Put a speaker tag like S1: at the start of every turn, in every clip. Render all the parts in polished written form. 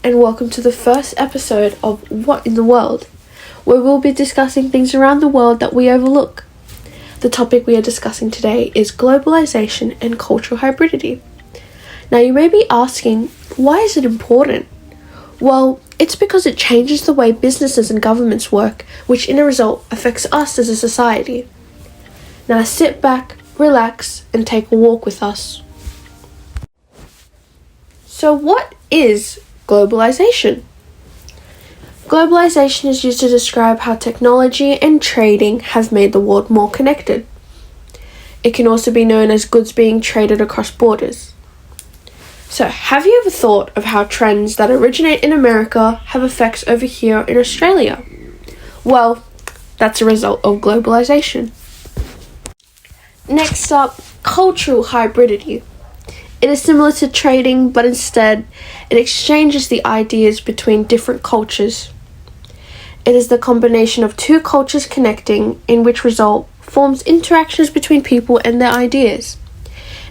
S1: and welcome to the first episode of What in the World, where we'll be discussing things around the world that we overlook. The topic we are discussing today is globalization and cultural hybridity. Now you may be asking, why is it important? Well, it's because it changes the way businesses and governments work, which in a result affects us as a society. Now sit back, relax, and take a walk with us. So what is globalization? Globalization is used to describe how technology and trading have made the world more connected. It can also be known as goods being traded across borders. So, have you ever thought of how trends that originate in America have effects over here in Australia? Well, that's a result of globalization. Next up, cultural hybridity. It is similar to trading, but instead, it exchanges the ideas between different cultures. It is the combination of two cultures connecting, in which result forms interactions between people and their ideas.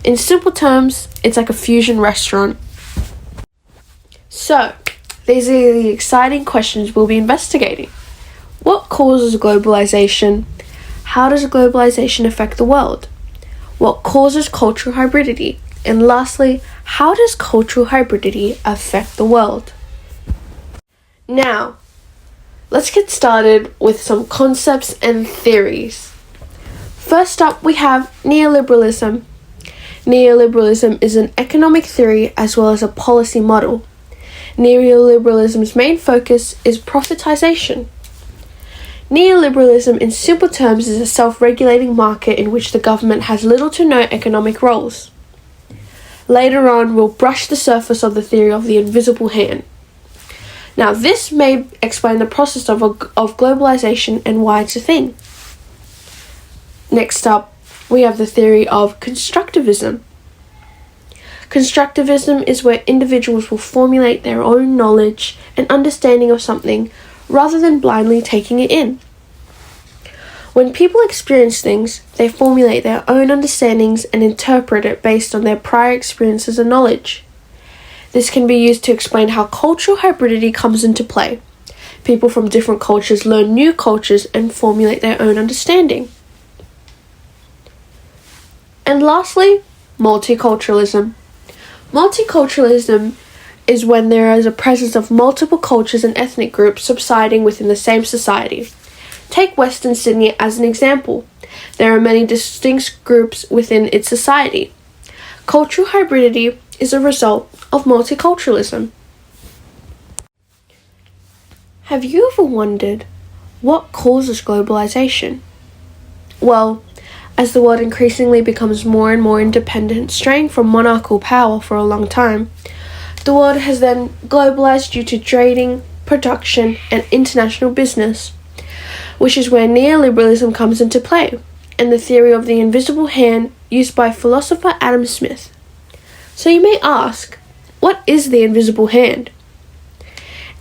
S1: In simple terms, it's like a fusion restaurant. So, these are the exciting questions we'll be investigating. What causes globalization? How does globalization affect the world? What causes cultural hybridity? And lastly, how does cultural hybridity affect the world? Now, let's get started with some concepts and theories. First up, we have neoliberalism. Neoliberalism is an economic theory as well as a policy model. Neoliberalism's main focus is profitization. Neoliberalism, in simple terms, is a self-regulating market in which the government has little to no economic roles. Later on, we'll brush the surface of the theory of the invisible hand. Now, this may explain the process of globalization and why it's a thing. Next up, we have the theory of constructivism. Constructivism is where individuals will formulate their own knowledge and understanding of something rather than blindly taking it in. When people experience things, they formulate their own understandings and interpret it based on their prior experiences and knowledge. This can be used to explain how cultural hybridity comes into play. People from different cultures learn new cultures and formulate their own understanding. And lastly, multiculturalism. Multiculturalism is when there is a presence of multiple cultures and ethnic groups subsiding within the same society. Take Western Sydney as an example. There are many distinct groups within its society. Cultural hybridity is a result of multiculturalism. Have you ever wondered what causes globalization? Well, as the world increasingly becomes more and more independent, straying from monarchical power for a long time, the world has then globalized due to trading, production, and international business, which is where neoliberalism comes into play, and the theory of the invisible hand used by philosopher Adam Smith. So you may ask, what is the invisible hand?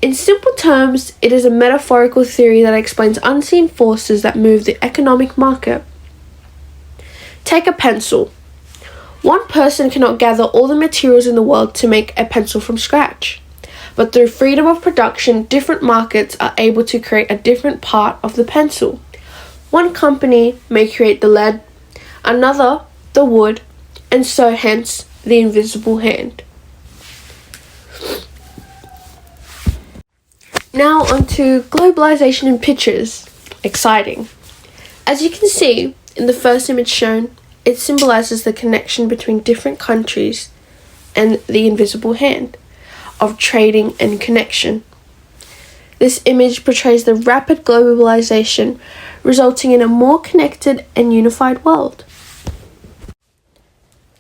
S1: In simple terms, it is a metaphorical theory that explains unseen forces that move the economic market. Take a pencil. One person cannot gather all the materials in the world to make a pencil from scratch. But through freedom of production, different markets are able to create a different part of the pencil. One company may create the lead, another the wood, and so hence the invisible hand. Now onto globalization in pictures. Exciting. As you can see in the first image shown, it symbolizes the connection between different countries and the invisible hand of trading and connection. This image portrays the rapid globalization, resulting in a more connected and unified world.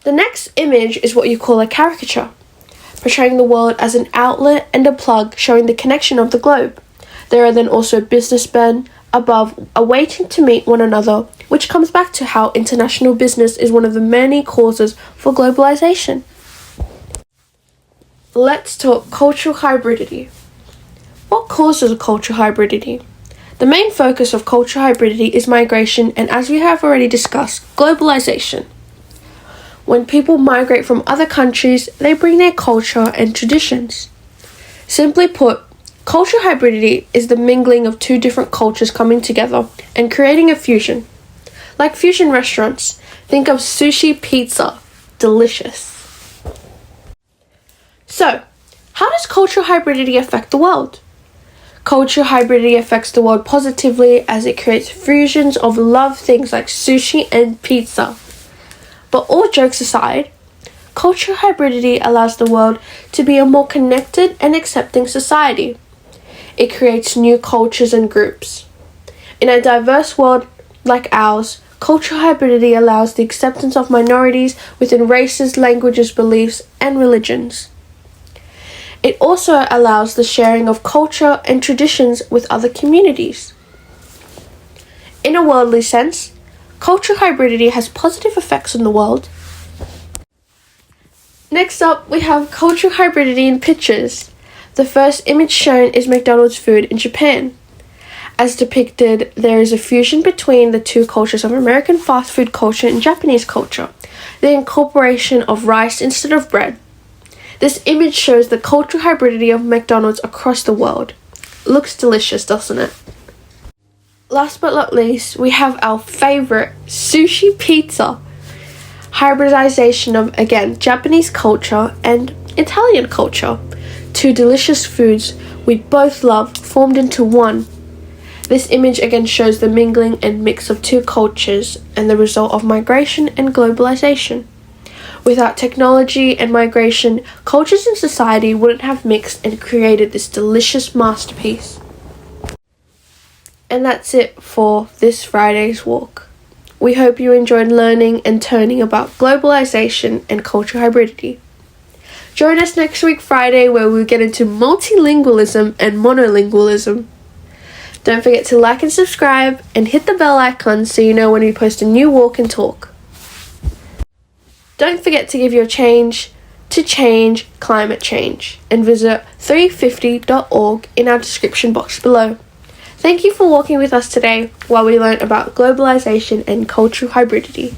S1: The next image is what you call a caricature, portraying the world as an outlet and a plug showing the connection of the globe. There are then also businessmen above awaiting to meet one another, which comes back to how international business is one of the many causes for globalization. Let's talk cultural hybridity. What causes cultural hybridity? The main focus of cultural hybridity is migration and, as we have already discussed, globalization. When people migrate from other countries, they bring their culture and traditions. Simply put, cultural hybridity is the mingling of two different cultures coming together and creating a fusion. Like fusion restaurants, think of sushi pizza. Delicious. So, how does cultural hybridity affect the world? Cultural hybridity affects the world positively as it creates fusions of loved things like sushi and pizza. But all jokes aside, cultural hybridity allows the world to be a more connected and accepting society. It creates new cultures and groups. In a diverse world like ours, cultural hybridity allows the acceptance of minorities within races, languages, beliefs, and religions. It also allows the sharing of culture and traditions with other communities. In a worldly sense, cultural hybridity has positive effects on the world. Next up, we have cultural hybridity in pictures. The first image shown is McDonald's food in Japan. As depicted, there is a fusion between the two cultures of American fast food culture and Japanese culture, the incorporation of rice instead of bread. This image shows the cultural hybridity of McDonald's across the world. Looks delicious, doesn't it? Last but not least, we have our favorite, sushi pizza. Hybridization of, again, Japanese culture and Italian culture. Two delicious foods we both love formed into one. This image again shows the mingling and mix of two cultures and the result of migration and globalization. Without technology and migration, cultures and society wouldn't have mixed and created this delicious masterpiece. And that's it for this Friday's walk. We hope you enjoyed learning and turning about globalization and cultural hybridity. Join us next week Friday where we'll get into multilingualism and monolingualism. Don't forget to like and subscribe and hit the bell icon so you know when we post a new walk and talk. Don't forget to give your change to change climate change and visit 350.org in our description box below. Thank you for walking with us today while we learn about globalization and cultural hybridity.